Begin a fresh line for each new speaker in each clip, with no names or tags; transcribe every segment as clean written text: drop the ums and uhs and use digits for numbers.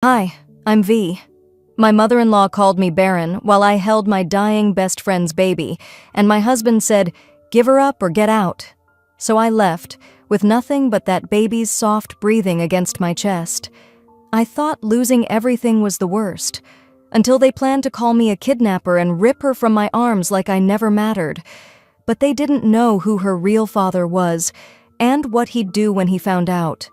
Hi, I'm V. My mother-in-law called me Baron while I held my dying best friend's baby, and my husband said, "Give her up or get out." So I left, with nothing but that baby's soft breathing against my chest. I thought losing everything was the worst, until they planned to call me a kidnapper and rip her from my arms like I never mattered. But they didn't know who her real father was, and what he'd do when he found out.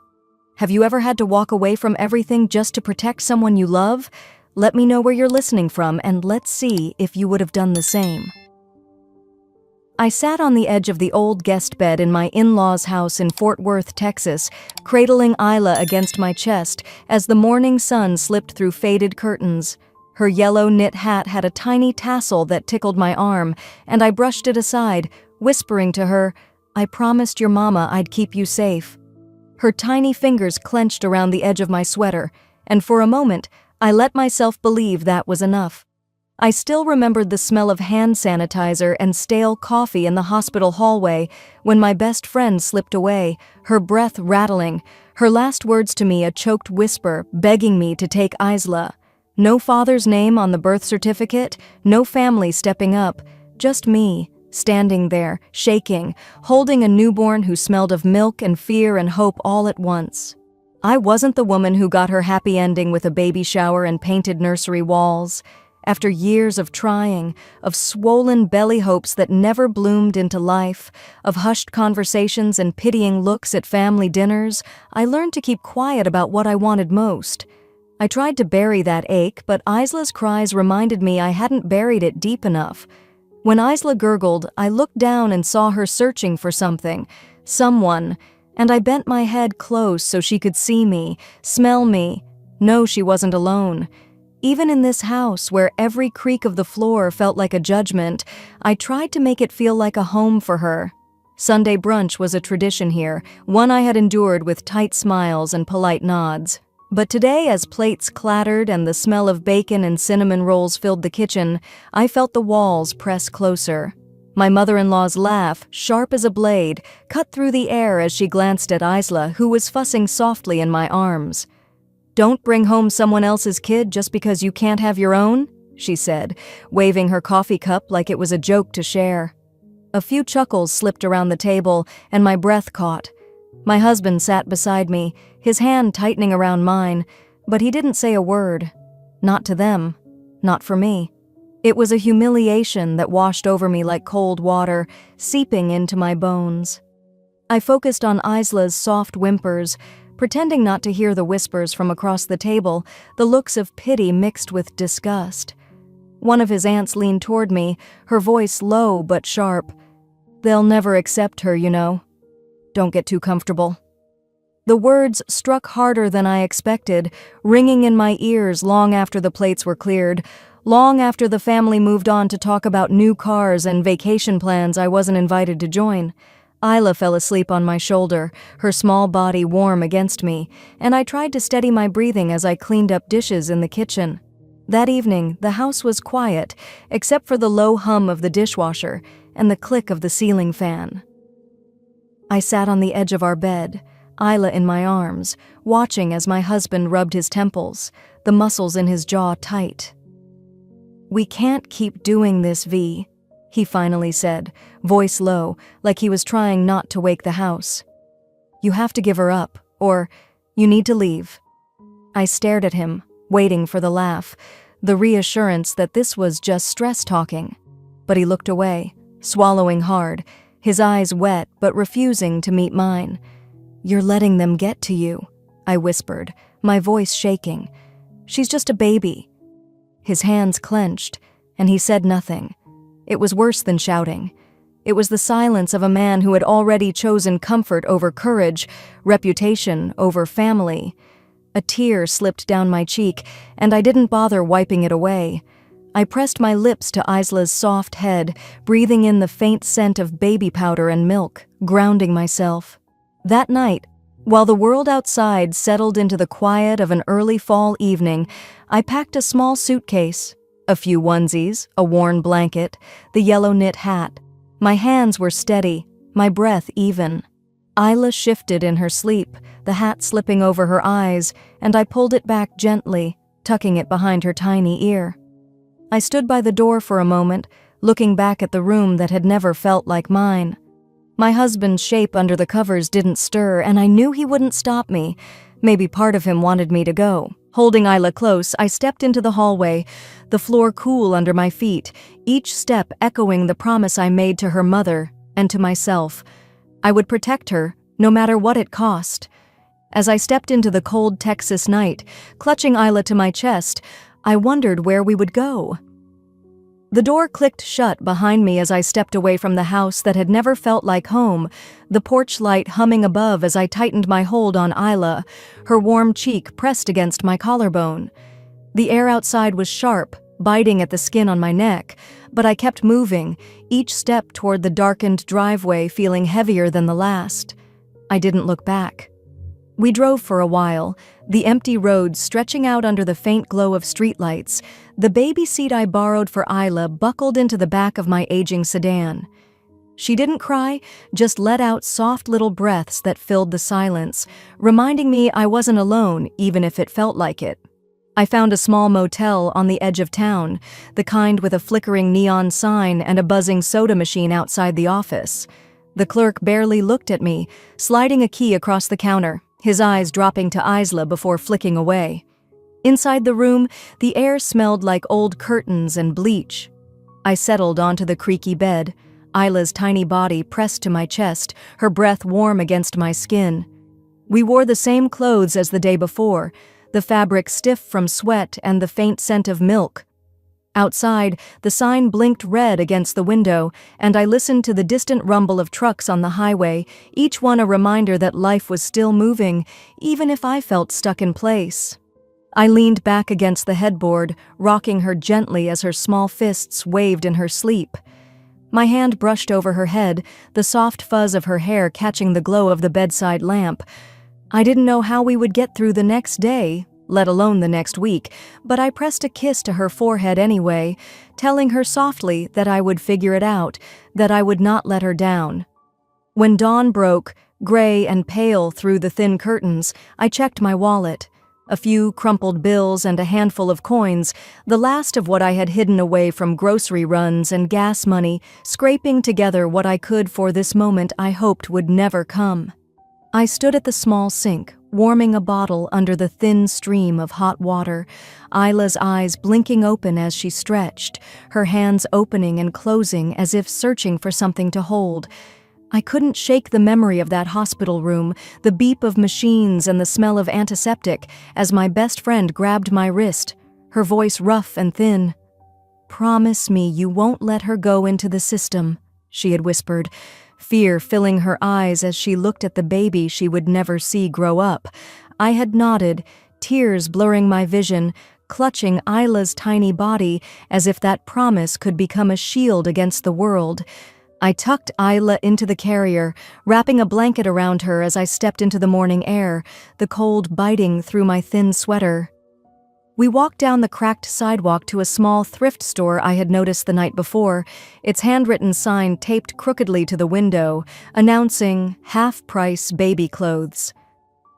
Have you ever had to walk away from everything just to protect someone you love? Let me know where you're listening from, and let's see if you would have done the same. I sat on the edge of the old guest bed in my in-laws' house in Fort Worth, Texas, cradling Isla against my chest as the morning sun slipped through faded curtains. Her yellow knit hat had a tiny tassel that tickled my arm, and I brushed it aside, whispering to her, "I promised your mama I'd keep you safe." Her tiny fingers clenched around the edge of my sweater, and for a moment, I let myself believe that was enough. I still remembered the smell of hand sanitizer and stale coffee in the hospital hallway when my best friend slipped away, her breath rattling, her last words to me a choked whisper begging me to take Isla. No father's name on the birth certificate, no family stepping up, just me, standing there, shaking, holding a newborn who smelled of milk and fear and hope all at once. I wasn't the woman who got her happy ending with a baby shower and painted nursery walls. After years of trying, of swollen belly hopes that never bloomed into life, of hushed conversations and pitying looks at family dinners, I learned to keep quiet about what I wanted most. I tried to bury that ache, but Isla's cries reminded me I hadn't buried it deep enough. When Isla gurgled, I looked down and saw her searching for something, someone, and I bent my head close so she could see me, smell me. No, she wasn't alone. Even in this house, where every creak of the floor felt like a judgment, I tried to make it feel like a home for her. Sunday brunch was a tradition here, one I had endured with tight smiles and polite nods. But today, as plates clattered and the smell of bacon and cinnamon rolls filled the kitchen, I felt the walls press closer. My mother-in-law's laugh, sharp as a blade, cut through the air as she glanced at Isla, who was fussing softly in my arms. "Don't bring home someone else's kid just because you can't have your own," she said, waving her coffee cup like it was a joke to share. A few chuckles slipped around the table, and my breath caught. My husband sat beside me, his hand tightening around mine, but he didn't say a word. Not to them, not for me. It was a humiliation that washed over me like cold water, seeping into my bones. I focused on Isla's soft whimpers, pretending not to hear the whispers from across the table, the looks of pity mixed with disgust. One of his aunts leaned toward me, her voice low but sharp. "They'll never accept her, you know. Don't get too comfortable." The words struck harder than I expected, ringing in my ears long after the plates were cleared, long after the family moved on to talk about new cars and vacation plans I wasn't invited to join. Isla fell asleep on my shoulder, her small body warm against me, and I tried to steady my breathing as I cleaned up dishes in the kitchen. That evening, the house was quiet, except for the low hum of the dishwasher and the click of the ceiling fan. I sat on the edge of our bed, Isla in my arms, watching as my husband rubbed his temples, the muscles in his jaw tight. "We can't keep doing this, V," he finally said, voice low, like he was trying not to wake the house. "You have to give her up, or you need to leave." I stared at him, waiting for the laugh, the reassurance that this was just stress talking. But he looked away, swallowing hard, his eyes wet but refusing to meet mine. "You're letting them get to you," I whispered, my voice shaking. "She's just a baby." His hands clenched, and he said nothing. It was worse than shouting. It was the silence of a man who had already chosen comfort over courage, reputation over family. A tear slipped down my cheek, and I didn't bother wiping it away. I pressed my lips to Isla's soft head, breathing in the faint scent of baby powder and milk, grounding myself. That night, while the world outside settled into the quiet of an early fall evening, I packed a small suitcase, a few onesies, a worn blanket, the yellow knit hat. My hands were steady, my breath even. Isla shifted in her sleep, the hat slipping over her eyes, and I pulled it back gently, tucking it behind her tiny ear. I stood by the door for a moment, looking back at the room that had never felt like mine. My husband's shape under the covers didn't stir, and I knew he wouldn't stop me. Maybe part of him wanted me to go. Holding Isla close, I stepped into the hallway, the floor cool under my feet, each step echoing the promise I made to her mother and to myself. I would protect her, no matter what it cost. As I stepped into the cold Texas night, clutching Isla to my chest, I wondered where we would go. The door clicked shut behind me as I stepped away from the house that had never felt like home, the porch light humming above as I tightened my hold on Isla, her warm cheek pressed against my collarbone. The air outside was sharp, biting at the skin on my neck, but I kept moving, each step toward the darkened driveway feeling heavier than the last. I didn't look back. We drove for a while, the empty road stretching out under the faint glow of streetlights, the baby seat I borrowed for Isla buckled into the back of my aging sedan. She didn't cry, just let out soft little breaths that filled the silence, reminding me I wasn't alone, even if it felt like it. I found a small motel on the edge of town, the kind with a flickering neon sign and a buzzing soda machine outside the office. The clerk barely looked at me, sliding a key across the counter, his eyes dropping to Isla before flicking away. Inside the room, the air smelled like old curtains and bleach. I settled onto the creaky bed, Isla's tiny body pressed to my chest, her breath warm against my skin. We wore the same clothes as the day before, the fabric stiff from sweat and the faint scent of milk. Outside, the sign blinked red against the window, and I listened to the distant rumble of trucks on the highway, each one a reminder that life was still moving, even if I felt stuck in place. I leaned back against the headboard, rocking her gently as her small fists waved in her sleep. My hand brushed over her head, the soft fuzz of her hair catching the glow of the bedside lamp. I didn't know how we would get through the next day, let alone the next week, but I pressed a kiss to her forehead anyway, telling her softly that I would figure it out, that I would not let her down. When dawn broke, gray and pale through the thin curtains, I checked my wallet. A few crumpled bills and a handful of coins, the last of what I had hidden away from grocery runs and gas money, scraping together what I could for this moment I hoped would never come. I stood at the small sink, warming a bottle under the thin stream of hot water, Isla's eyes blinking open as she stretched, her hands opening and closing as if searching for something to hold. I couldn't shake the memory of that hospital room, the beep of machines and the smell of antiseptic as my best friend grabbed my wrist, her voice rough and thin. "Promise me you won't let her go into the system," she had whispered, fear filling her eyes as she looked at the baby she would never see grow up. I had nodded, tears blurring my vision, clutching Isla's tiny body as if that promise could become a shield against the world. I tucked Isla into the carrier, wrapping a blanket around her as I stepped into the morning air, the cold biting through my thin sweater. We walked down the cracked sidewalk to a small thrift store I had noticed the night before, its handwritten sign taped crookedly to the window, announcing half-price baby clothes.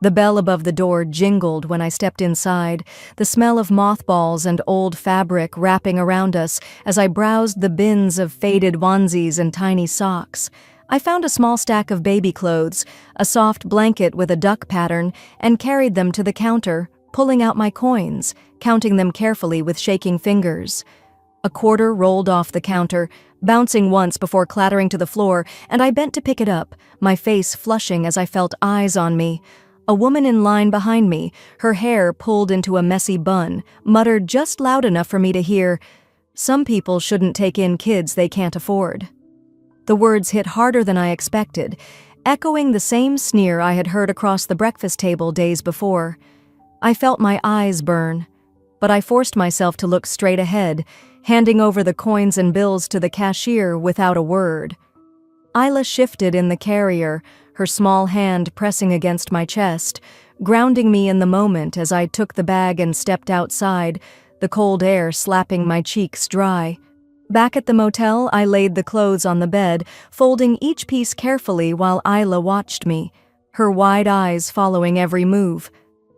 The bell above the door jingled when I stepped inside, the smell of mothballs and old fabric wrapping around us as I browsed the bins of faded onesies and tiny socks. I found a small stack of baby clothes, a soft blanket with a duck pattern, and carried them to the counter, pulling out my coins, counting them carefully with shaking fingers. A quarter rolled off the counter, bouncing once before clattering to the floor, and I bent to pick it up, my face flushing as I felt eyes on me. A woman in line behind me, her hair pulled into a messy bun, muttered just loud enough for me to hear, "Some people shouldn't take in kids they can't afford." The words hit harder than I expected, echoing the same sneer I had heard across the breakfast table days before. I felt my eyes burn, but I forced myself to look straight ahead, handing over the coins and bills to the cashier without a word. Isla shifted in the carrier, her small hand pressing against my chest, grounding me in the moment as I took the bag and stepped outside, the cold air slapping my cheeks dry. Back at the motel, I laid the clothes on the bed, folding each piece carefully while Isla watched me, her wide eyes following every move.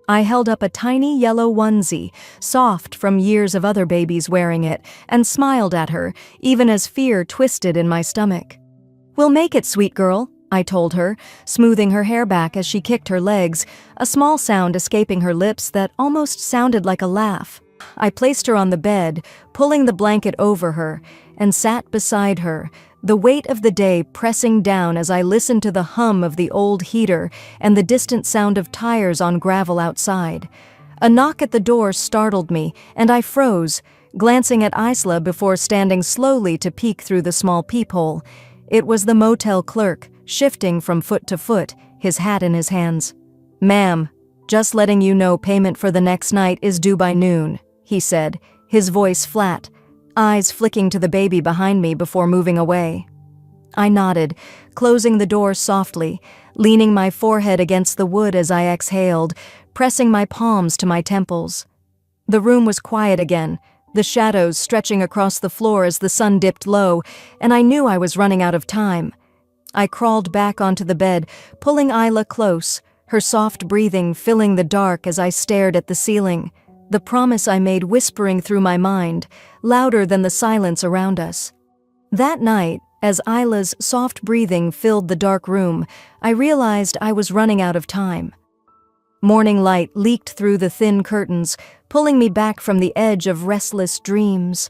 I held up a tiny yellow onesie, soft from years of other babies wearing it, and smiled at her, even as fear twisted in my stomach. "We'll make it, sweet girl," I told her, smoothing her hair back as she kicked her legs, a small sound escaping her lips that almost sounded like a laugh. I placed her on the bed, pulling the blanket over her, and sat beside her, the weight of the day pressing down as I listened to the hum of the old heater and the distant sound of tires on gravel outside. A knock at the door startled me, and I froze, glancing at Isla before standing slowly to peek through the small peephole. It was the motel clerk, shifting from foot to foot, his hat in his hands. "Ma'am, just letting you know payment for the next night is due by noon," he said, his voice flat, eyes flicking to the baby behind me before moving away. I nodded, closing the door softly, leaning my forehead against the wood as I exhaled, pressing my palms to my temples. The room was quiet again, the shadows stretching across the floor as the sun dipped low, and I knew I was running out of time. I crawled back onto the bed, pulling Isla close, her soft breathing filling the dark as I stared at the ceiling, the promise I made whispering through my mind, louder than the silence around us. That night, as Isla's soft breathing filled the dark room, I realized I was running out of time. Morning light leaked through the thin curtains, pulling me back from the edge of restless dreams.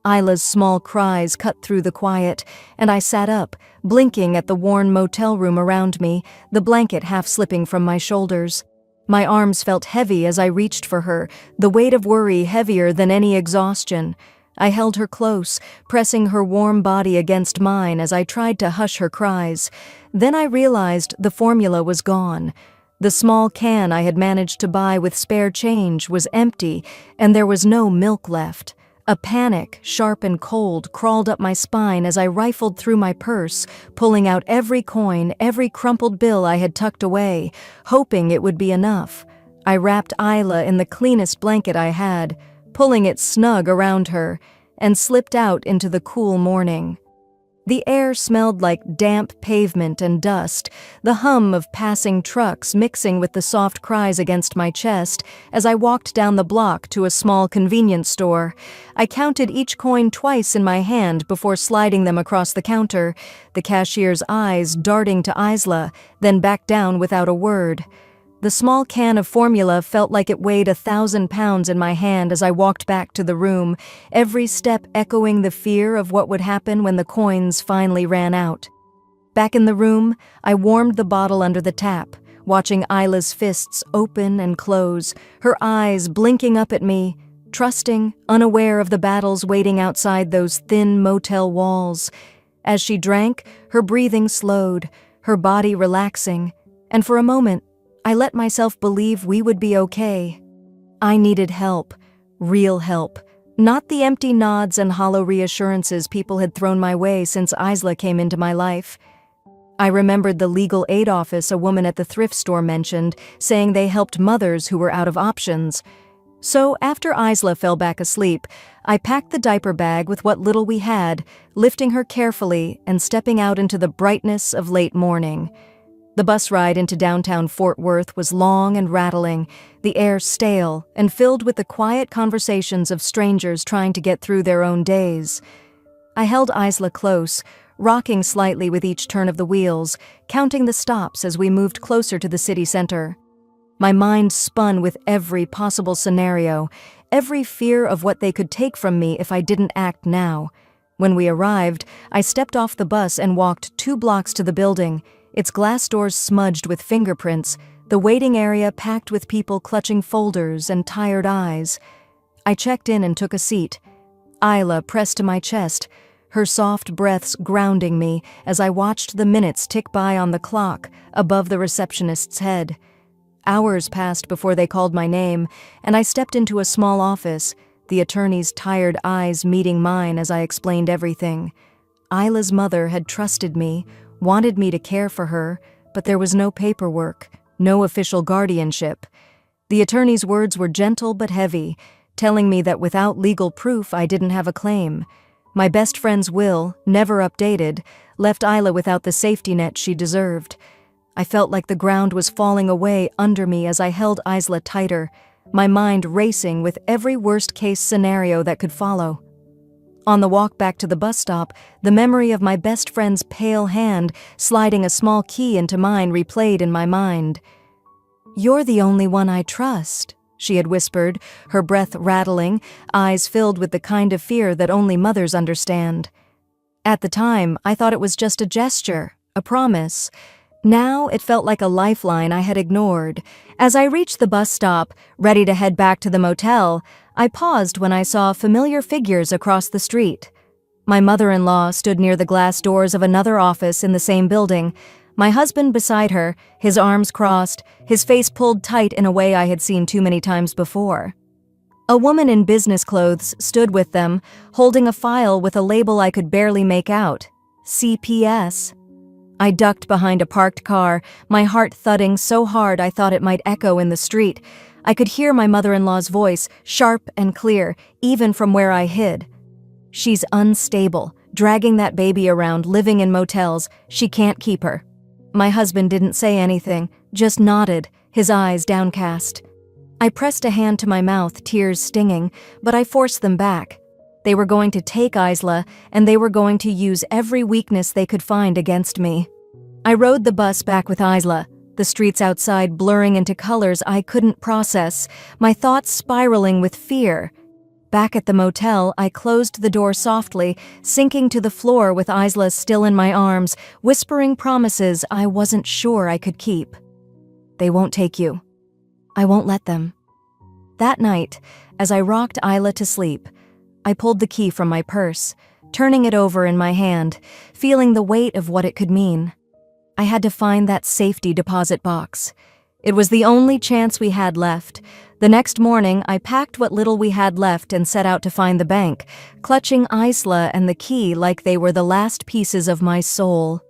Isla's small cries cut through the quiet, and I sat up, blinking at the worn motel room around me, the blanket half slipping from my shoulders. My arms felt heavy as I reached for her, the weight of worry heavier than any exhaustion. I held her close, pressing her warm body against mine as I tried to hush her cries. Then I realized the formula was gone. The small can I had managed to buy with spare change was empty, and there was no milk left. A panic, sharp and cold, crawled up my spine as I rifled through my purse, pulling out every coin, every crumpled bill I had tucked away, hoping it would be enough. I wrapped Isla in the cleanest blanket I had, pulling it snug around her, and slipped out into the cool morning. The air smelled like damp pavement and dust, the hum of passing trucks mixing with the soft cries against my chest as I walked down the block to a small convenience store. I counted each coin twice in my hand before sliding them across the counter, the cashier's eyes darting to Isla, then back down without a word. The small can of formula felt like it weighed 1,000 pounds in my hand as I walked back to the room, every step echoing the fear of what would happen when the coins finally ran out. Back in the room, I warmed the bottle under the tap, watching Isla's fists open and close, her eyes blinking up at me, trusting, unaware of the battles waiting outside those thin motel walls. As she drank, her breathing slowed, her body relaxing, and for a moment, I let myself believe we would be okay. I needed help, real help, not the empty nods and hollow reassurances people had thrown my way since Isla came into my life. I remembered the legal aid office a woman at the thrift store mentioned, saying they helped mothers who were out of options. So after Isla fell back asleep, I packed the diaper bag with what little we had, lifting her carefully and stepping out into the brightness of late morning. The bus ride into downtown Fort Worth was long and rattling, the air stale and filled with the quiet conversations of strangers trying to get through their own days. I held Isla close, rocking slightly with each turn of the wheels, counting the stops as we moved closer to the city center. My mind spun with every possible scenario, every fear of what they could take from me if I didn't act now. When we arrived, I stepped off the bus and walked 2 blocks to the building, its glass doors smudged with fingerprints, the waiting area packed with people clutching folders and tired eyes. I checked in and took a seat. Isla pressed to my chest, her soft breaths grounding me as I watched the minutes tick by on the clock above the receptionist's head. Hours passed before they called my name, and I stepped into a small office, the attorney's tired eyes meeting mine as I explained everything. Isla's mother had trusted me, wanted me to care for her, but there was no paperwork, no official guardianship. The attorney's words were gentle but heavy, telling me that without legal proof I didn't have a claim. My best friend's will, never updated, left Isla without the safety net she deserved. I felt like the ground was falling away under me as I held Isla tighter, my mind racing with every worst-case scenario that could follow. On the walk back to the bus stop, the memory of my best friend's pale hand sliding a small key into mine replayed in my mind. "You're the only one I trust," she had whispered, her breath rattling, eyes filled with the kind of fear that only mothers understand. At the time, I thought it was just a gesture, a promise. Now it felt like a lifeline I had ignored. As I reached the bus stop, ready to head back to the motel, I paused when I saw familiar figures across the street. My mother-in-law stood near the glass doors of another office in the same building, my husband beside her, his arms crossed, his face pulled tight in a way I had seen too many times before. A woman in business clothes stood with them, holding a file with a label I could barely make out. CPS. I ducked behind a parked car, my heart thudding so hard I thought it might echo in the street. I could hear my mother-in-law's voice, sharp and clear, even from where I hid. "She's unstable, dragging that baby around, living in motels. She can't keep her." My husband didn't say anything, just nodded, his eyes downcast. I pressed a hand to my mouth, tears stinging, but I forced them back. They were going to take Isla, and they were going to use every weakness they could find against me. I rode the bus back with Isla, the streets outside blurring into colors I couldn't process, my thoughts spiraling with fear. Back at the motel, I closed the door softly, sinking to the floor with Isla still in my arms, whispering promises I wasn't sure I could keep. "They won't take you. I won't let them." That night, as I rocked Isla to sleep, I pulled the key from my purse, turning it over in my hand, feeling the weight of what it could mean. I had to find that safety deposit box. It was the only chance we had left. The next morning, I packed what little we had left and set out to find the bank, clutching Isla and the key like they were the last pieces of my soul.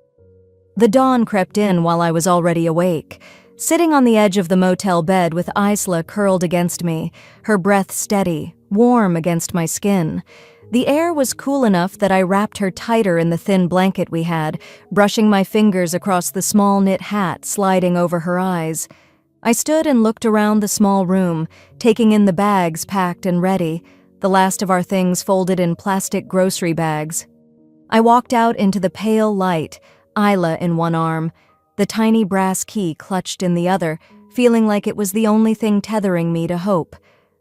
The dawn crept in while I was already awake. Sitting on the edge of the motel bed with Isla curled against me, her breath steady, warm against my skin. The air was cool enough that I wrapped her tighter in the thin blanket we had, brushing my fingers across the small knit hat sliding over her eyes. I stood and looked around the small room, taking in the bags packed and ready, the last of our things folded in plastic grocery bags. I walked out into the pale light, Isla in one arm, the tiny brass key clutched in the other, feeling like it was the only thing tethering me to hope.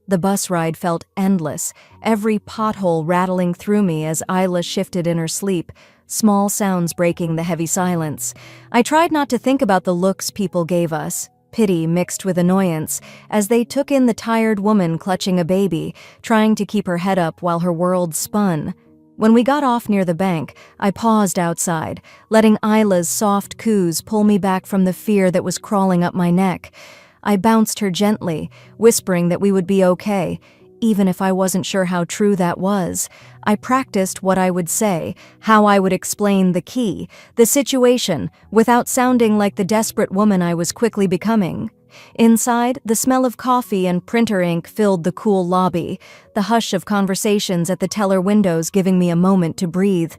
The bus ride felt endless, every pothole rattling through me as Isla shifted in her sleep, small sounds breaking the heavy silence. I tried not to think about the looks people gave us, pity mixed with annoyance, as they took in the tired woman clutching a baby, trying to keep her head up while her world spun. When we got off near the bank, I paused outside, letting Isla's soft coos pull me back from the fear that was crawling up my neck. I bounced her gently, whispering that we would be okay, even if I wasn't sure how true that was. I practiced what I would say, how I would explain the key, the situation, without sounding like the desperate woman I was quickly becoming. Inside, the smell of coffee and printer ink filled the cool lobby, the hush of conversations at the teller windows giving me a moment to breathe.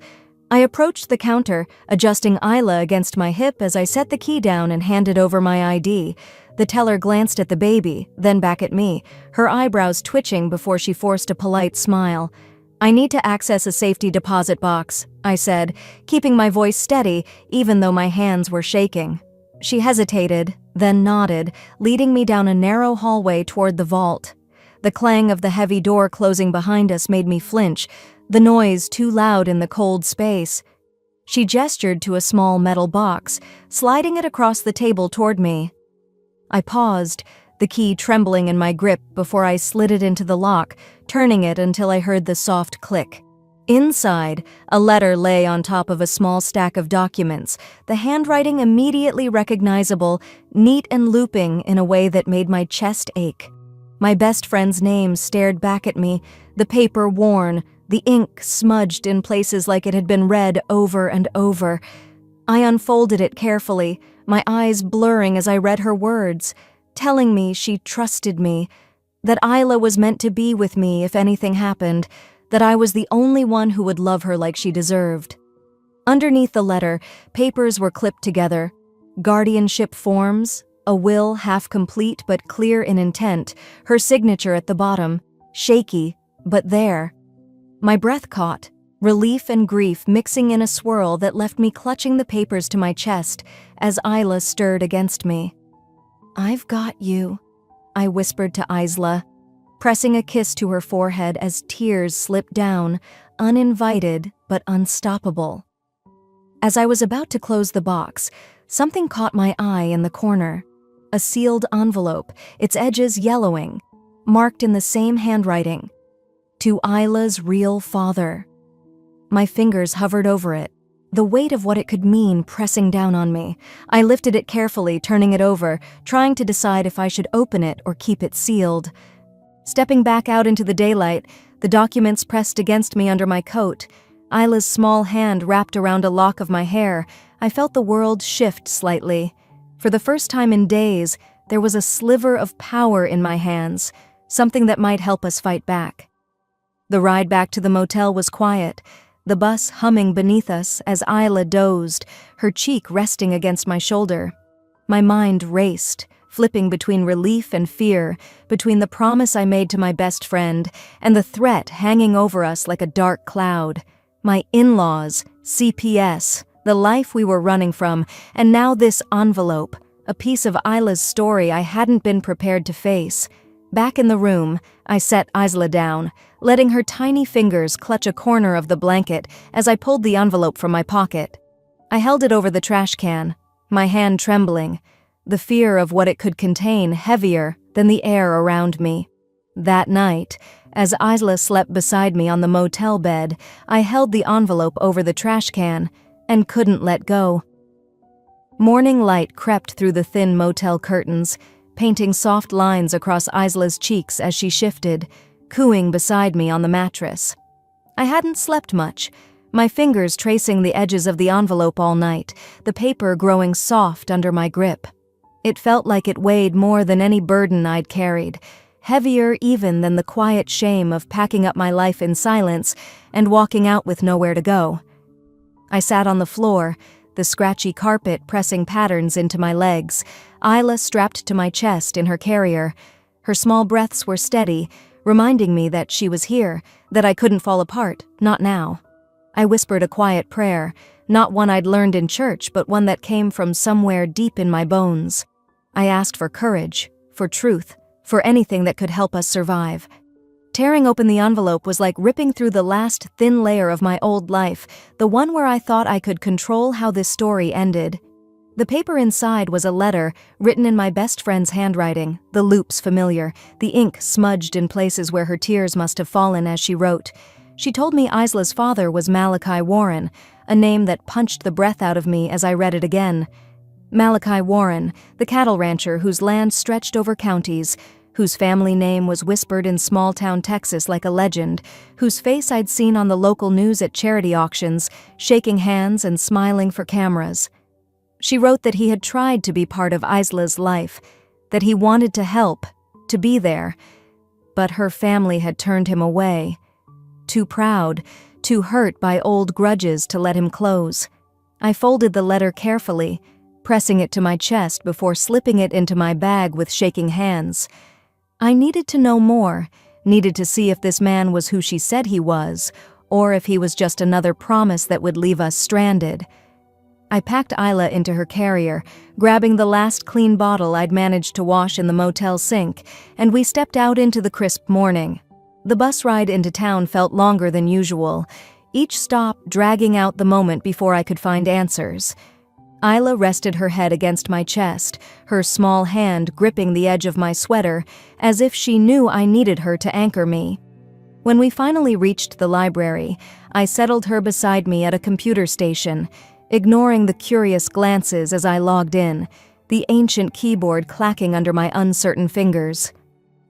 I approached the counter, adjusting Isla against my hip as I set the key down and handed over my ID. The teller glanced at the baby, then back at me, her eyebrows twitching before she forced a polite smile. "I need to access a safety deposit box," I said, keeping my voice steady even though my hands were shaking. She hesitated, then nodded, leading me down a narrow hallway toward the vault. The clang of the heavy door closing behind us made me flinch, the noise too loud in the cold space. She gestured to a small metal box, sliding it across the table toward me. I paused, the key trembling in my grip before I slid it into the lock, turning it until I heard the soft click. Inside, a letter lay on top of a small stack of documents, the handwriting immediately recognizable, neat and looping in a way that made my chest ache. My best friend's name stared back at me, the paper worn, the ink smudged in places like it had been read over and over. I unfolded it carefully, my eyes blurring as I read her words, telling me she trusted me, that Isla was meant to be with me if anything happened, that I was the only one who would love her like she deserved. Underneath the letter, papers were clipped together. Guardianship forms, a will half complete but clear in intent, her signature at the bottom, shaky, but there. My breath caught, relief and grief mixing in a swirl that left me clutching the papers to my chest as Isla stirred against me. "I've got you," I whispered to Isla, pressing a kiss to her forehead as tears slipped down, uninvited but unstoppable. As I was about to close the box, something caught my eye in the corner. A sealed envelope, its edges yellowing, marked in the same handwriting. To Isla's real father. My fingers hovered over it, the weight of what it could mean pressing down on me. I lifted it carefully, turning it over, trying to decide if I should open it or keep it sealed. Stepping back out into the daylight, the documents pressed against me under my coat. Isla's small hand wrapped around a lock of my hair. I felt the world shift slightly. For the first time in days, there was a sliver of power in my hands, something that might help us fight back. The ride back to the motel was quiet, the bus humming beneath us as Isla dozed, her cheek resting against my shoulder. My mind raced, flipping between relief and fear, between the promise I made to my best friend and the threat hanging over us like a dark cloud. My in-laws, CPS, the life we were running from, and now this envelope, a piece of Isla's story I hadn't been prepared to face. Back in the room, I set Isla down, letting her tiny fingers clutch a corner of the blanket as I pulled the envelope from my pocket. I held it over the trash can, my hand trembling, the fear of what it could contain heavier than the air around me. That night, as Isla slept beside me on the motel bed, I held the envelope over the trash can and couldn't let go. Morning light crept through the thin motel curtains, painting soft lines across Isla's cheeks as she shifted, cooing beside me on the mattress. I hadn't slept much, my fingers tracing the edges of the envelope all night, the paper growing soft under my grip. It felt like it weighed more than any burden I'd carried, heavier even than the quiet shame of packing up my life in silence and walking out with nowhere to go. I sat on the floor, the scratchy carpet pressing patterns into my legs, Isla strapped to my chest in her carrier. Her small breaths were steady, reminding me that she was here, that I couldn't fall apart, not now. I whispered a quiet prayer, not one I'd learned in church, but one that came from somewhere deep in my bones. I asked for courage, for truth, for anything that could help us survive. Tearing open the envelope was like ripping through the last thin layer of my old life, the one where I thought I could control how this story ended. The paper inside was a letter written in my best friend's handwriting, the loops familiar, the ink smudged in places where her tears must have fallen as she wrote. She told me Isla's father was Malachi Warren, a name that punched the breath out of me as I read it again. Malachi Warren, the cattle rancher whose land stretched over counties, whose family name was whispered in small-town Texas like a legend, whose face I'd seen on the local news at charity auctions, shaking hands and smiling for cameras. She wrote that he had tried to be part of Isla's life, that he wanted to help, to be there, but her family had turned him away. Too proud, too hurt by old grudges to let him close. I folded the letter carefully, pressing it to my chest before slipping it into my bag with shaking hands. I needed to know more, needed to see if this man was who she said he was, or if he was just another promise that would leave us stranded. I packed Isla into her carrier, grabbing the last clean bottle I'd managed to wash in the motel sink, and we stepped out into the crisp morning. The bus ride into town felt longer than usual, each stop dragging out the moment before I could find answers. Isla rested her head against my chest, her small hand gripping the edge of my sweater, as if she knew I needed her to anchor me. When we finally reached the library, I settled her beside me at a computer station, ignoring the curious glances as I logged in, the ancient keyboard clacking under my uncertain fingers.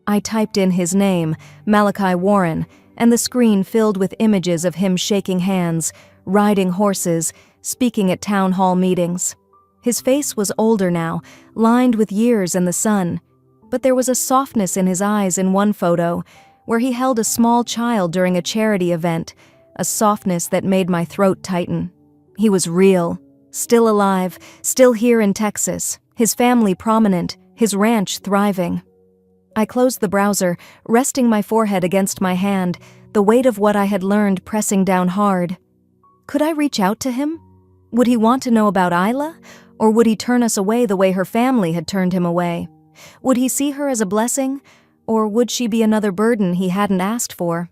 I typed in his name, Malachi Warren, and the screen filled with images of him shaking hands, riding horses, speaking at town hall meetings. His face was older now, lined with years and the sun, but there was a softness in his eyes in one photo, where he held a small child during a charity event, a softness that made my throat tighten. He was real, Still alive, still here in Texas, his family prominent, his ranch thriving. I closed the browser, resting my forehead against my hand, the weight of what I had learned pressing down hard. Could I reach out to him? Would he want to know about Isla? Or would he turn us away the way her family had turned him away? Would he see her as a blessing? Or would she be another burden he hadn't asked for?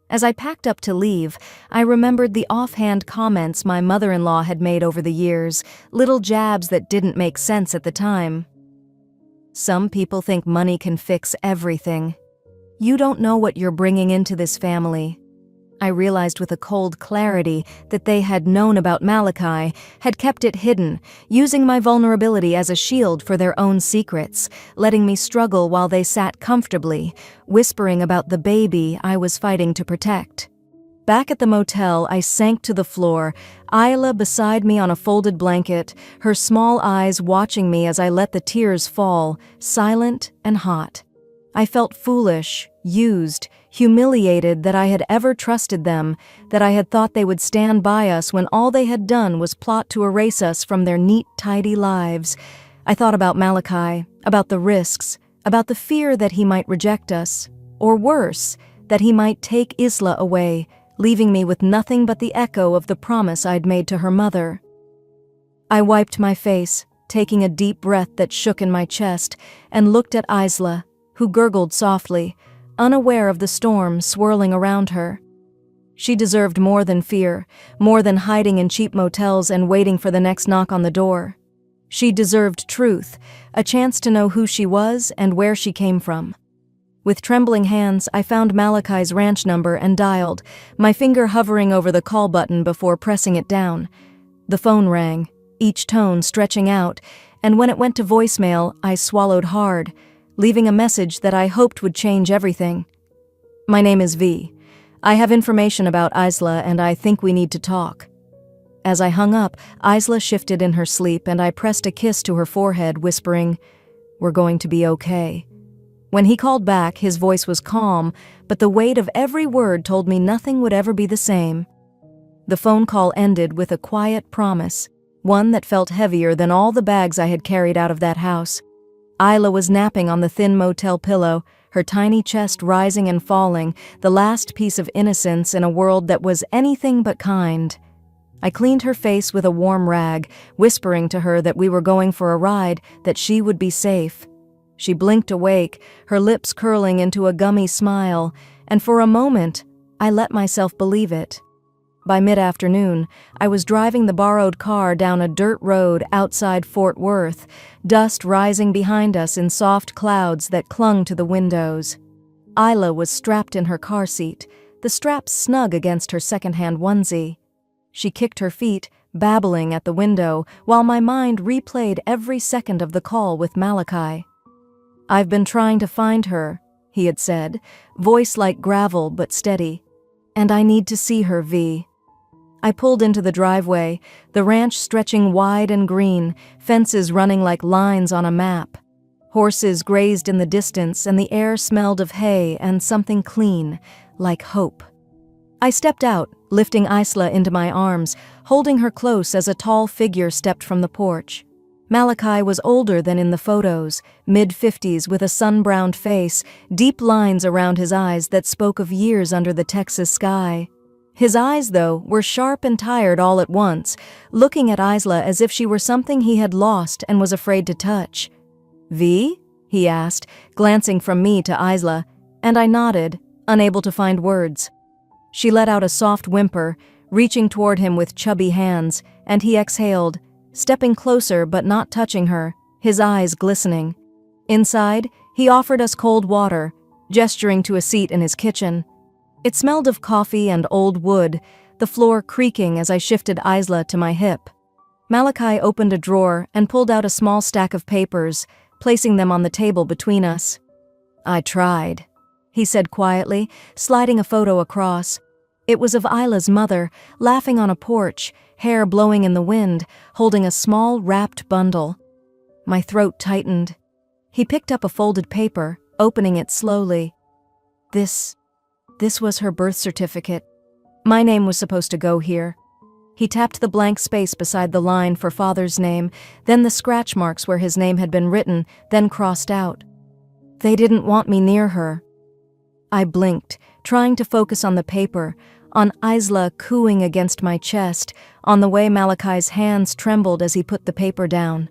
As I packed up to leave, I remembered the offhand comments my mother-in-law had made over the years, little jabs that didn't make sense at the time. Some people think money can fix everything. You don't know what you're bringing into this family. I realized with a cold clarity that they had known about Malachi, had kept it hidden, using my vulnerability as a shield for their own secrets, letting me struggle while they sat comfortably, whispering about the baby I was fighting to protect. Back at the motel, I sank to the floor, Isla beside me on a folded blanket, her small eyes watching me as I let the tears fall, silent and hot. I felt foolish, used, humiliated that I had ever trusted them, that I had thought they would stand by us when all they had done was plot to erase us from their neat, tidy lives. I thought about Malachi, about the risks, about the fear that he might reject us, or worse, that he might take Isla away, leaving me with nothing but the echo of the promise I'd made to her mother. I wiped my face, taking a deep breath that shook in my chest, and looked at Isla, who gurgled softly, unaware of the storm swirling around her. She deserved more than fear, more than hiding in cheap motels and waiting for the next knock on the door. She deserved truth, a chance to know who she was and where she came from. With trembling hands, I found Malachi's ranch number and dialed, my finger hovering over the call button before pressing it down. The phone rang, each tone stretching out, and when it went to voicemail, I swallowed hard, leaving a message that I hoped would change everything. My name is V. I have information about Isla and I think we need to talk. As I hung up, Isla shifted in her sleep and I pressed a kiss to her forehead, whispering, "We're going to be okay." When he called back, his voice was calm, but the weight of every word told me nothing would ever be the same. The phone call ended with a quiet promise, one that felt heavier than all the bags I had carried out of that house. Isla was napping on the thin motel pillow, her tiny chest rising and falling, the last piece of innocence in a world that was anything but kind. I cleaned her face with a warm rag, whispering to her that we were going for a ride, that she would be safe. She blinked awake, her lips curling into a gummy smile, and for a moment, I let myself believe it. By mid-afternoon, I was driving the borrowed car down a dirt road outside Fort Worth, dust rising behind us in soft clouds that clung to the windows. Isla was strapped in her car seat, the straps snug against her secondhand onesie. She kicked her feet, babbling at the window, while my mind replayed every second of the call with Malachi. "I've been trying to find her," he had said, voice like gravel but steady. "And I need to see her, V." I pulled into the driveway, the ranch stretching wide and green, fences running like lines on a map. Horses grazed in the distance and the air smelled of hay and something clean, like hope. I stepped out, lifting Isla into my arms, holding her close as a tall figure stepped from the porch. Malachi was older than in the photos, mid-50s with a sun-browned face, deep lines around his eyes that spoke of years under the Texas sky. His eyes, though, were sharp and tired all at once, looking at Isla as if she were something he had lost and was afraid to touch. "V?" he asked, glancing from me to Isla, and I nodded, unable to find words. She let out a soft whimper, reaching toward him with chubby hands, and he exhaled, stepping closer but not touching her, his eyes glistening. Inside, he offered us cold water, gesturing to a seat in his kitchen. It smelled of coffee and old wood, the floor creaking as I shifted Isla to my hip. Malachi opened a drawer and pulled out a small stack of papers, placing them on the table between us. "I tried," he said quietly, sliding a photo across. It was of Isla's mother, laughing on a porch, hair blowing in the wind, holding a small wrapped bundle. My throat tightened. He picked up a folded paper, opening it slowly. This was her birth certificate. My name was supposed to go here. He tapped the blank space beside the line for father's name, then the scratch marks where his name had been written, then crossed out. They didn't want me near her. I blinked, trying to focus on the paper, on Isla cooing against my chest, on the way Malachi's hands trembled as he put the paper down.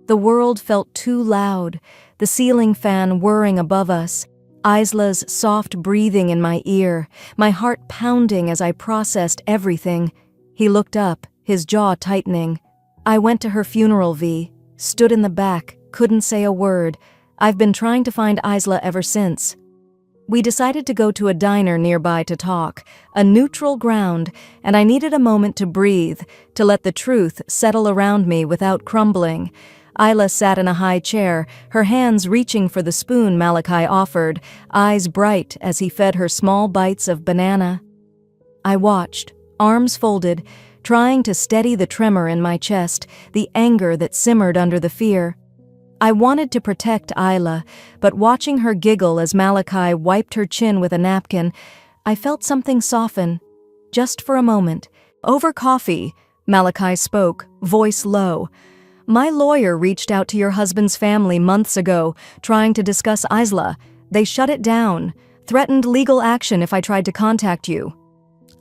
The world felt too loud, the ceiling fan whirring above us, Isla's soft breathing in my ear, my heart pounding as I processed everything. He looked up, his jaw tightening. I went to her funeral, V, stood in the back, couldn't say a word. I've been trying to find Isla ever since. We decided to go to a diner nearby to talk, a neutral ground, and I needed a moment to breathe, to let the truth settle around me without crumbling. Isla sat in a high chair, her hands reaching for the spoon Malachi offered, eyes bright as he fed her small bites of banana. I watched, arms folded, trying to steady the tremor in my chest, the anger that simmered under the fear. I wanted to protect Isla, but watching her giggle as Malachi wiped her chin with a napkin, I felt something soften, just for a moment. Over coffee, Malachi spoke, voice low. My lawyer reached out to your husband's family months ago, trying to discuss Isla. They shut it down, threatened legal action if I tried to contact you.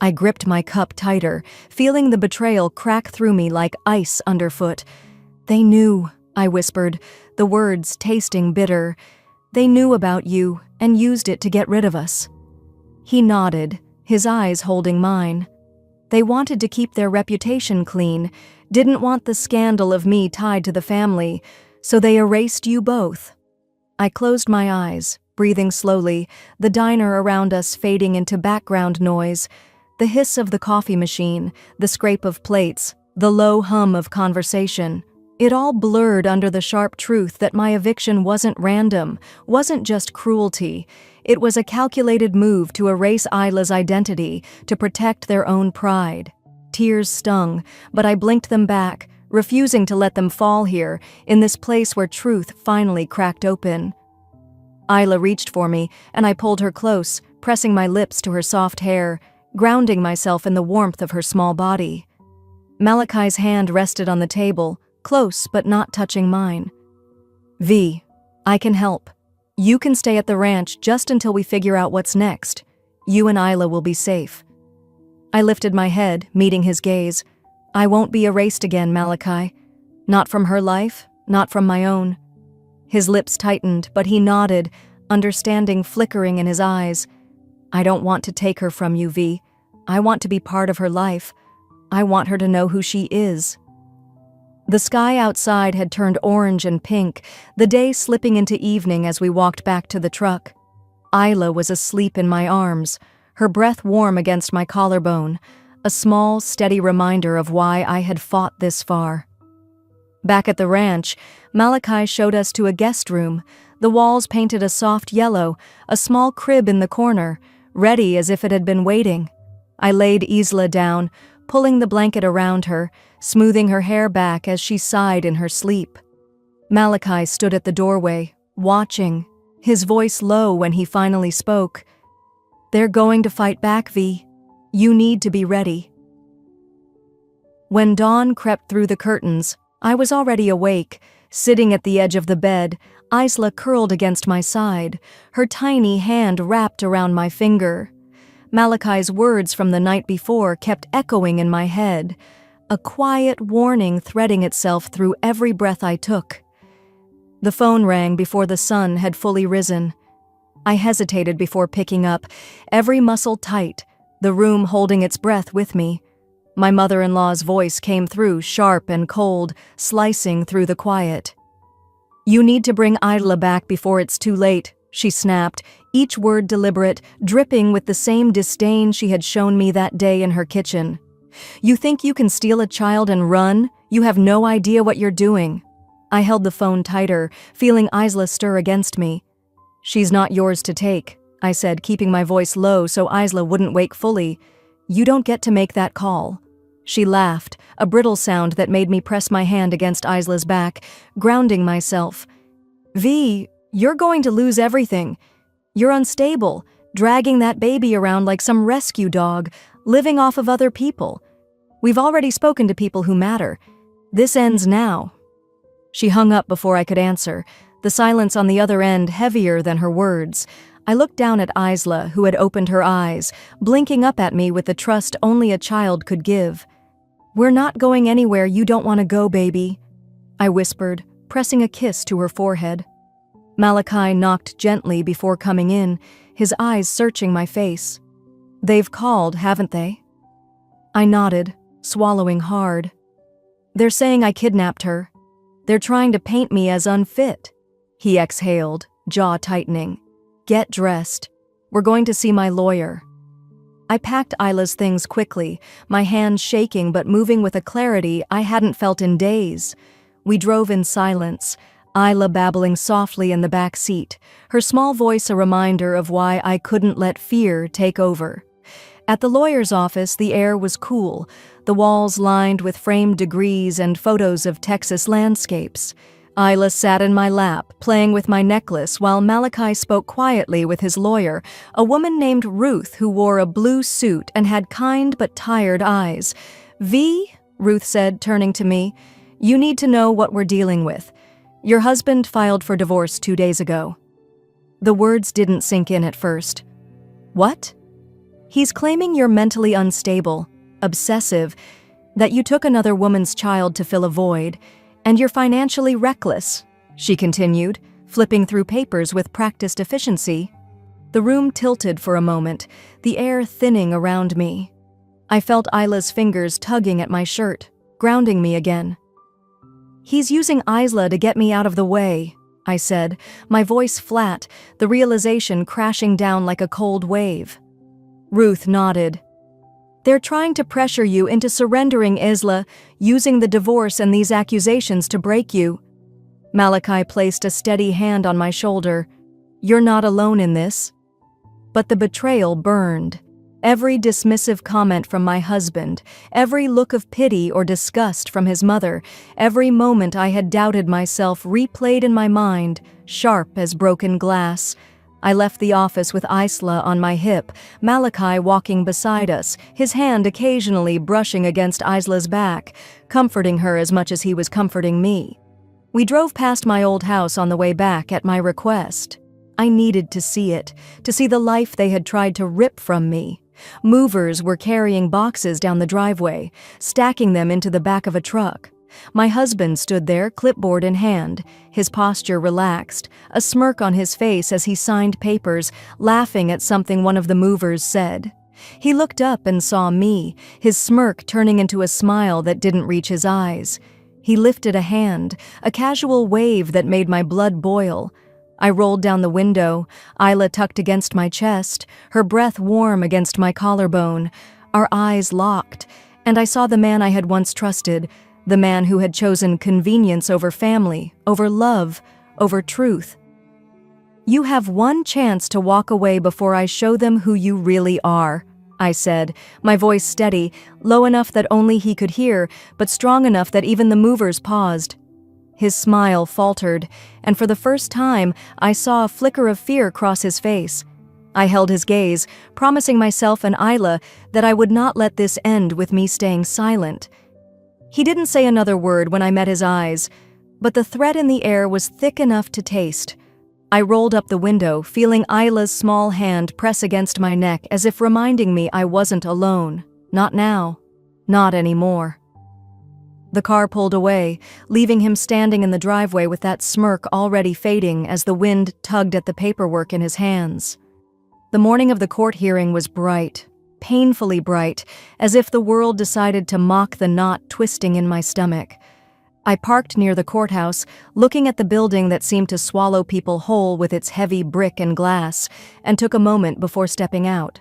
I gripped my cup tighter, feeling the betrayal crack through me like ice underfoot. They knew, I whispered, the words tasting bitter. They knew about you and used it to get rid of us. He nodded, his eyes holding mine. They wanted to keep their reputation clean, didn't want the scandal of me tied to the family, so they erased you both. I closed my eyes, breathing slowly, the diner around us fading into background noise, the hiss of the coffee machine, the scrape of plates, the low hum of conversation. It all blurred under the sharp truth that my eviction wasn't random, wasn't just cruelty. It was a calculated move to erase Isla's identity, to protect their own pride. Tears stung, but I blinked them back, refusing to let them fall here, in this place where truth finally cracked open. Isla reached for me, and I pulled her close, pressing my lips to her soft hair, grounding myself in the warmth of her small body. Malachi's hand rested on the table, close but not touching mine. V, I can help. You can stay at the ranch just until we figure out what's next. You and Isla will be safe. I lifted my head, meeting his gaze. I won't be erased again, Malachi. Not from her life, not from my own. His lips tightened, but he nodded, understanding flickering in his eyes. I don't want to take her from you, V. I want to be part of her life. I want her to know who she is. The sky outside had turned orange and pink, the day slipping into evening as we walked back to the truck. Isla was asleep in my arms, her breath warm against my collarbone, a small, steady reminder of why I had fought this far. Back at the ranch, Malachi showed us to a guest room, the walls painted a soft yellow, a small crib in the corner, ready as if it had been waiting. I laid Isla down, pulling the blanket around her, smoothing her hair back as she sighed in her sleep. Malachi stood at the doorway, watching, his voice low when he finally spoke. They're going to fight back, V. You need to be ready. When dawn crept through the curtains, I was already awake, sitting at the edge of the bed, Isla curled against my side, her tiny hand wrapped around my finger. Malachi's words from the night before kept echoing in my head, a quiet warning threading itself through every breath I took. The phone rang before the sun had fully risen. I hesitated before picking up, every muscle tight, the room holding its breath with me. My mother-in-law's voice came through, sharp and cold, slicing through the quiet. You need to bring Isla back before it's too late, she snapped, each word deliberate, dripping with the same disdain she had shown me that day in her kitchen. You think you can steal a child and run? You have no idea what you're doing. I held the phone tighter, feeling Isla stir against me. She's not yours to take, I said, keeping my voice low so Isla wouldn't wake fully. You don't get to make that call. She laughed, a brittle sound that made me press my hand against Isla's back, grounding myself. V, you're going to lose everything. You're unstable, dragging that baby around like some rescue dog, living off of other people. We've already spoken to people who matter. This ends now." She hung up before I could answer, the silence on the other end heavier than her words. I looked down at Isla, who had opened her eyes, blinking up at me with the trust only a child could give. "We're not going anywhere you don't want to go, baby," I whispered, pressing a kiss to her forehead. Malachi knocked gently before coming in, his eyes searching my face. "They've called, haven't they?" I nodded, swallowing hard. "They're saying I kidnapped her. They're trying to paint me as unfit." He exhaled, jaw tightening. "Get dressed. We're going to see my lawyer." I packed Isla's things quickly, my hands shaking but moving with a clarity I hadn't felt in days. We drove in silence, Isla babbling softly in the back seat, her small voice a reminder of why I couldn't let fear take over. At the lawyer's office, the air was cool, the walls lined with framed degrees and photos of Texas landscapes. Isla sat in my lap, playing with my necklace, while Malachi spoke quietly with his lawyer, a woman named Ruth who wore a blue suit and had kind but tired eyes. "V," Ruth said, turning to me, "you need to know what we're dealing with. Your husband filed for divorce 2 days ago." The words didn't sink in at first. "What?" "He's claiming you're mentally unstable, obsessive, that you took another woman's child to fill a void, and you're financially reckless," she continued, flipping through papers with practiced efficiency. The room tilted for a moment, the air thinning around me. I felt Isla's fingers tugging at my shirt, grounding me again. "He's using Isla to get me out of the way," I said, my voice flat, the realization crashing down like a cold wave. Ruth nodded. "They're trying to pressure you into surrendering Isla, using the divorce and these accusations to break you." Malachi placed a steady hand on my shoulder. "You're not alone in this." But the betrayal burned. Every dismissive comment from my husband, every look of pity or disgust from his mother, every moment I had doubted myself replayed in my mind, sharp as broken glass. I left the office with Isla on my hip, Malachi walking beside us, his hand occasionally brushing against Isla's back, comforting her as much as he was comforting me. We drove past my old house on the way back at my request. I needed to see it, to see the life they had tried to rip from me. Movers were carrying boxes down the driveway, stacking them into the back of a truck. My husband stood there, clipboard in hand, his posture relaxed, a smirk on his face as he signed papers, laughing at something one of the movers said. He looked up and saw me, his smirk turning into a smile that didn't reach his eyes. He lifted a hand, a casual wave that made my blood boil. I rolled down the window, Isla tucked against my chest, her breath warm against my collarbone. Our eyes locked, and I saw the man I had once trusted, the man who had chosen convenience over family, over love, over truth. "You have one chance to walk away before I show them who you really are," I said, my voice steady, low enough that only he could hear, but strong enough that even the movers paused. His smile faltered, and for the first time, I saw a flicker of fear cross his face. I held his gaze, promising myself and Isla that I would not let this end with me staying silent. He didn't say another word when I met his eyes, but the threat in the air was thick enough to taste. I rolled up the window, feeling Isla's small hand press against my neck as if reminding me I wasn't alone. Not now. Not anymore. The car pulled away, leaving him standing in the driveway with that smirk already fading as the wind tugged at the paperwork in his hands. The morning of the court hearing was bright, painfully bright, as if the world decided to mock the knot twisting in my stomach. I parked near the courthouse, looking at the building that seemed to swallow people whole with its heavy brick and glass, and took a moment before stepping out.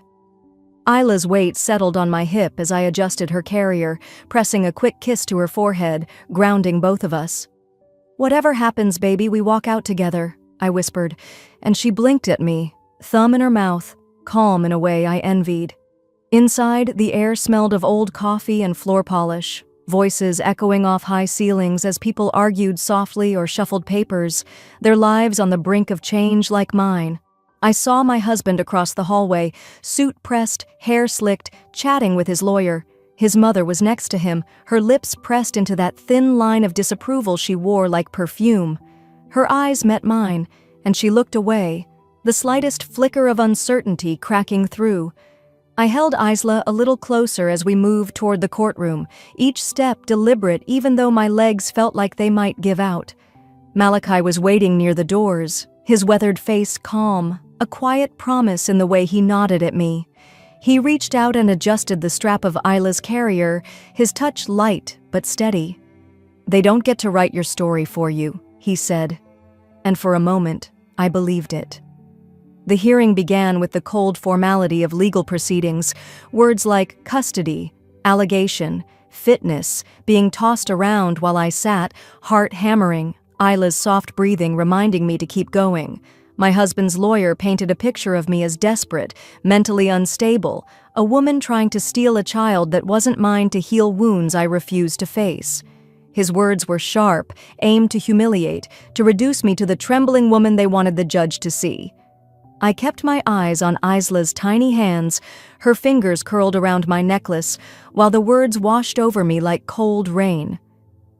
Isla's weight settled on my hip as I adjusted her carrier, pressing a quick kiss to her forehead, grounding both of us. "Whatever happens, baby, we walk out together," I whispered, and she blinked at me, thumb in her mouth, calm in a way I envied. Inside, the air smelled of old coffee and floor polish, voices echoing off high ceilings as people argued softly or shuffled papers, their lives on the brink of change like mine. I saw my husband across the hallway, suit pressed, hair slicked, chatting with his lawyer, His mother was next to him, her lips pressed into that thin line of disapproval she wore like perfume. Her eyes met mine, and she looked away, the slightest flicker of uncertainty cracking through. I held Isla a little closer as we moved toward the courtroom, each step deliberate even though my legs felt like they might give out. Malachi was waiting near the doors, his weathered face calm, a quiet promise in the way he nodded at me. He reached out and adjusted the strap of Isla's carrier, his touch light but steady. "They don't get to write your story for you," he said. And for a moment, I believed it. The hearing began with the cold formality of legal proceedings, words like custody, allegation, fitness being tossed around while I sat, heart hammering, Isla's soft breathing reminding me to keep going. My husband's lawyer painted a picture of me as desperate, mentally unstable, a woman trying to steal a child that wasn't mine to heal wounds I refused to face. His words were sharp, aimed to humiliate, to reduce me to the trembling woman they wanted the judge to see. I kept my eyes on Isla's tiny hands, her fingers curled around my necklace, while the words washed over me like cold rain.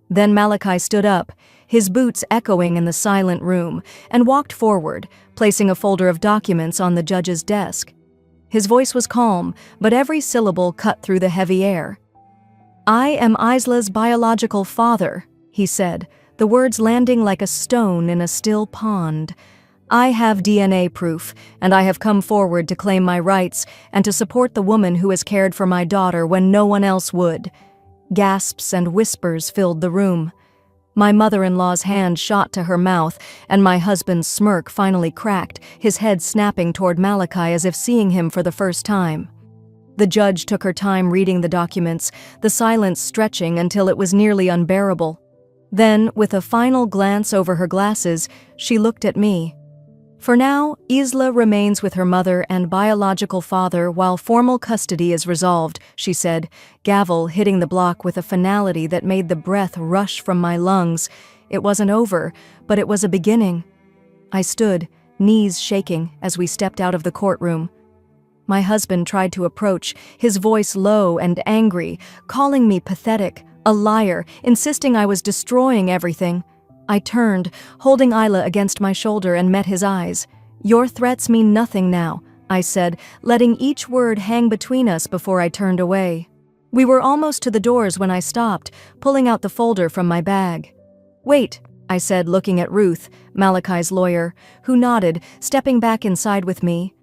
Then Malachi stood up, his boots echoing in the silent room, and walked forward, placing a folder of documents on the judge's desk. His voice was calm, but every syllable cut through the heavy air. "I am Isla's biological father," he said, the words landing like a stone in a still pond. "I have DNA proof, and I have come forward to claim my rights and to support the woman who has cared for my daughter when no one else would." Gasps and whispers filled the room. My mother-in-law's hand shot to her mouth, and my husband's smirk finally cracked, his head snapping toward Malachi as if seeing him for the first time. The judge took her time reading the documents, the silence stretching until it was nearly unbearable. Then, with a final glance over her glasses, she looked at me. "For now, Isla remains with her mother and biological father while formal custody is resolved," she said, gavel hitting the block with a finality that made the breath rush from my lungs. It wasn't over, but it was a beginning. I stood, knees shaking, as we stepped out of the courtroom. My husband tried to approach, his voice low and angry, calling me pathetic, a liar, insisting I was destroying everything. I turned, holding Isla against my shoulder, and met his eyes. "Your threats mean nothing now," I said, letting each word hang between us before I turned away. We were almost to the doors when I stopped, pulling out the folder from my bag. "Wait," I said, looking at Ruth, Malachi's lawyer, who nodded, stepping back inside with me.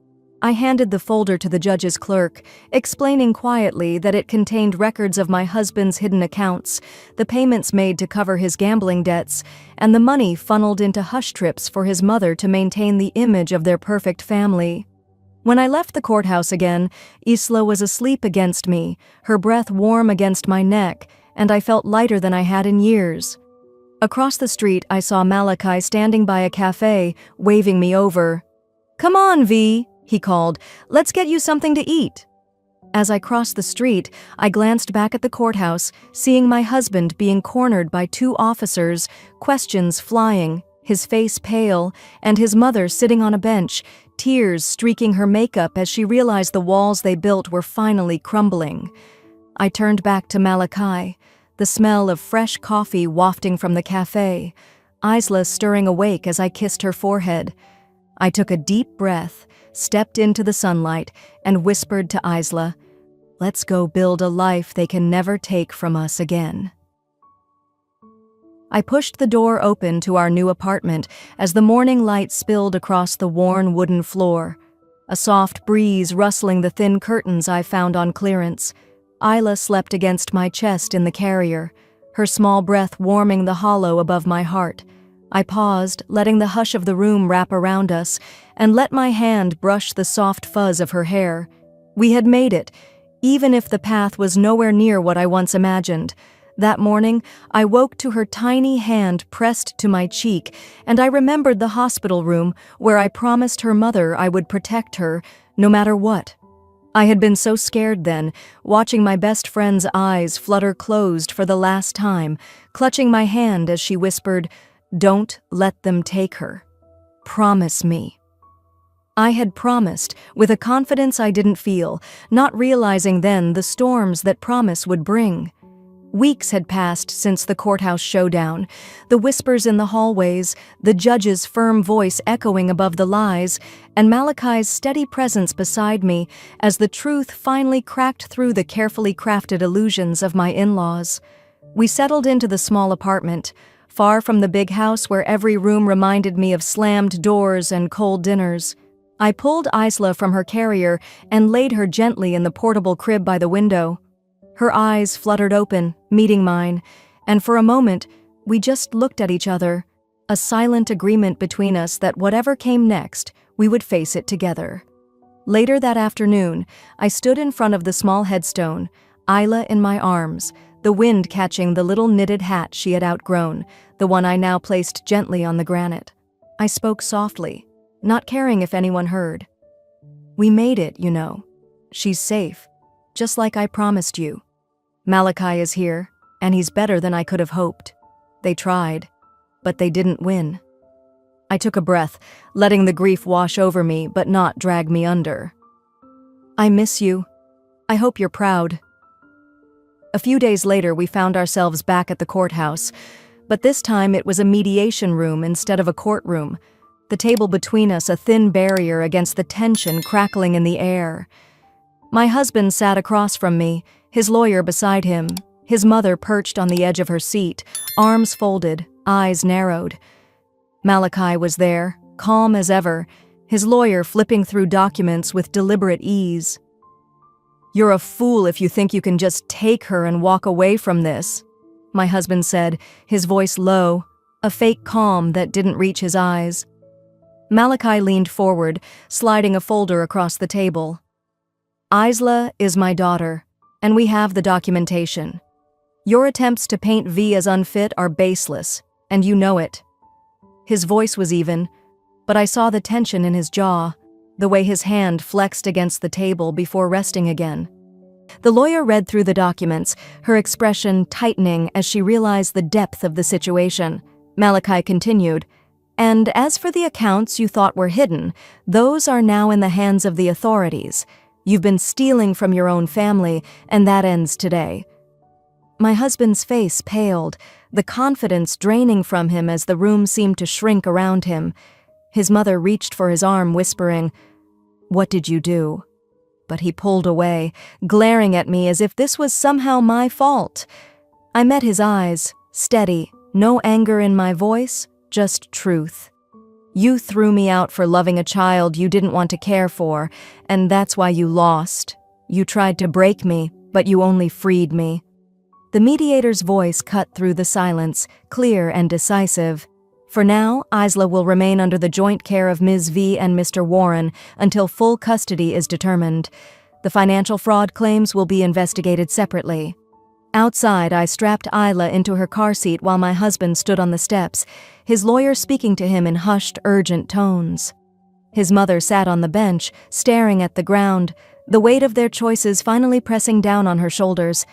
I handed the folder to the judge's clerk, explaining quietly that it contained records of my husband's hidden accounts, the payments made to cover his gambling debts, and the money funneled into hush trips for his mother to maintain the image of their perfect family. When I left the courthouse again, Isla was asleep against me, her breath warm against my neck, and I felt lighter than I had in years. Across the street, I saw Malachi standing by a cafe, waving me over. "Come on, V," he called. "Let's get you something to eat." As I crossed the street, I glanced back at the courthouse, seeing my husband being cornered by two officers, questions flying, his face pale, and his mother sitting on a bench, tears streaking her makeup as she realized the walls they built were finally crumbling. I turned back to Malachi, the smell of fresh coffee wafting from the cafe, Isla stirring awake as I kissed her forehead. I took a deep breath, stepped into the sunlight, and whispered to Isla, "Let's go build a life they can never take from us again." I pushed the door open to our new apartment as the morning light spilled across the worn wooden floor, a soft breeze rustling the thin curtains I found on clearance. Isla slept against my chest in the carrier, her small breath warming the hollow above my heart. I paused, letting the hush of the room wrap around us, and let my hand brush the soft fuzz of her hair. We had made it, even if the path was nowhere near what I once imagined. That morning, I woke to her tiny hand pressed to my cheek, and I remembered the hospital room where I promised her mother I would protect her, no matter what. I had been so scared then, watching my best friend's eyes flutter closed for the last time, clutching my hand as she whispered, "Don't let them take her. Promise me." I had promised, with a confidence I didn't feel, not realizing then the storms that promise would bring. Weeks had passed since the courthouse showdown, the whispers in the hallways, the judge's firm voice echoing above the lies, and Malachi's steady presence beside me as the truth finally cracked through the carefully crafted illusions of my in-laws. We settled into the small apartment, far from the big house where every room reminded me of slammed doors and cold dinners. I pulled Isla from her carrier and laid her gently in the portable crib by the window. Her eyes fluttered open, meeting mine, and for a moment, we just looked at each other, a silent agreement between us that whatever came next, we would face it together. Later that afternoon, I stood in front of the small headstone, Isla in my arms, the wind catching the little knitted hat she had outgrown, the one I now placed gently on the granite. I spoke softly, not caring if anyone heard. "We made it, you know. She's safe, just like I promised you. Malachi is here, and he's better than I could have hoped. They tried, but they didn't win." I took a breath, letting the grief wash over me but not drag me under. "I miss you. I hope you're proud." A few days later, we found ourselves back at the courthouse, but this time it was a mediation room instead of a courtroom, the table between us a thin barrier against the tension crackling in the air. My husband sat across from me, his lawyer beside him, his mother perched on the edge of her seat, arms folded, eyes narrowed. Malachi was there, calm as ever, his lawyer flipping through documents with deliberate ease. "You're a fool if you think you can just take her and walk away from this," my husband said, his voice low, a fake calm that didn't reach his eyes. Malachi leaned forward, sliding a folder across the table. "Isla is my daughter, and we have the documentation. Your attempts to paint V as unfit are baseless, and you know it." His voice was even, but I saw the tension in his jaw, the way his hand flexed against the table before resting again. The lawyer read through the documents, her expression tightening as she realized the depth of the situation. Malachi continued, "And as for the accounts you thought were hidden, those are now in the hands of the authorities. You've been stealing from your own family, and that ends today." My husband's face paled, the confidence draining from him as the room seemed to shrink around him. His mother reached for his arm, whispering, "What did you do?" But he pulled away, glaring at me as if this was somehow my fault. I met his eyes, steady, no anger in my voice, just truth. "You threw me out for loving a child you didn't want to care for, and that's why you lost. You tried to break me, but you only freed me." The mediator's voice cut through the silence, clear and decisive. "For now, Isla will remain under the joint care of Ms. V and Mr. Warren until full custody is determined. The financial fraud claims will be investigated separately." Outside, I strapped Isla into her car seat while my husband stood on the steps, his lawyer speaking to him in hushed, urgent tones. His mother sat on the bench, staring at the ground, the weight of their choices finally pressing down on her shoulders.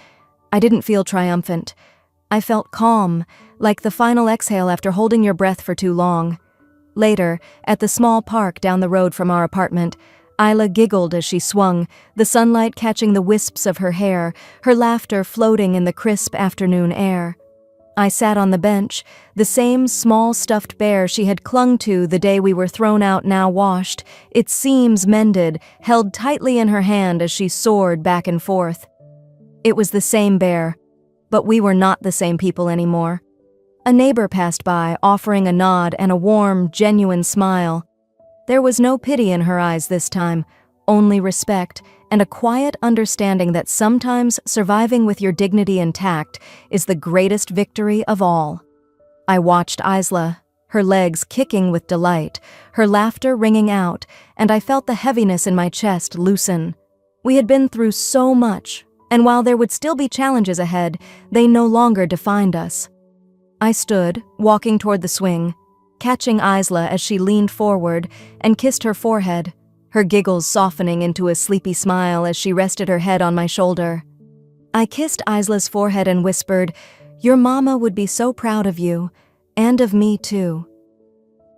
I didn't feel triumphant. I felt calm, like the final exhale after holding your breath for too long. Later, at the small park down the road from our apartment, Isla giggled as she swung, the sunlight catching the wisps of her hair, her laughter floating in the crisp afternoon air. I sat on the bench, the same small stuffed bear she had clung to the day we were thrown out now washed, its seams mended, held tightly in her hand as she soared back and forth. It was the same bear, but we were not the same people anymore. A neighbor passed by, offering a nod and a warm, genuine smile. There was no pity in her eyes this time, only respect and a quiet understanding that sometimes surviving with your dignity intact is the greatest victory of all. I watched Isla, her legs kicking with delight, her laughter ringing out, and I felt the heaviness in my chest loosen. We had been through so much, and while there would still be challenges ahead, they no longer defined us. I stood, walking toward the swing, catching Isla as she leaned forward and kissed her forehead, her giggles softening into a sleepy smile as she rested her head on my shoulder. I kissed Isla's forehead and whispered, "Your mama would be so proud of you, and of me too."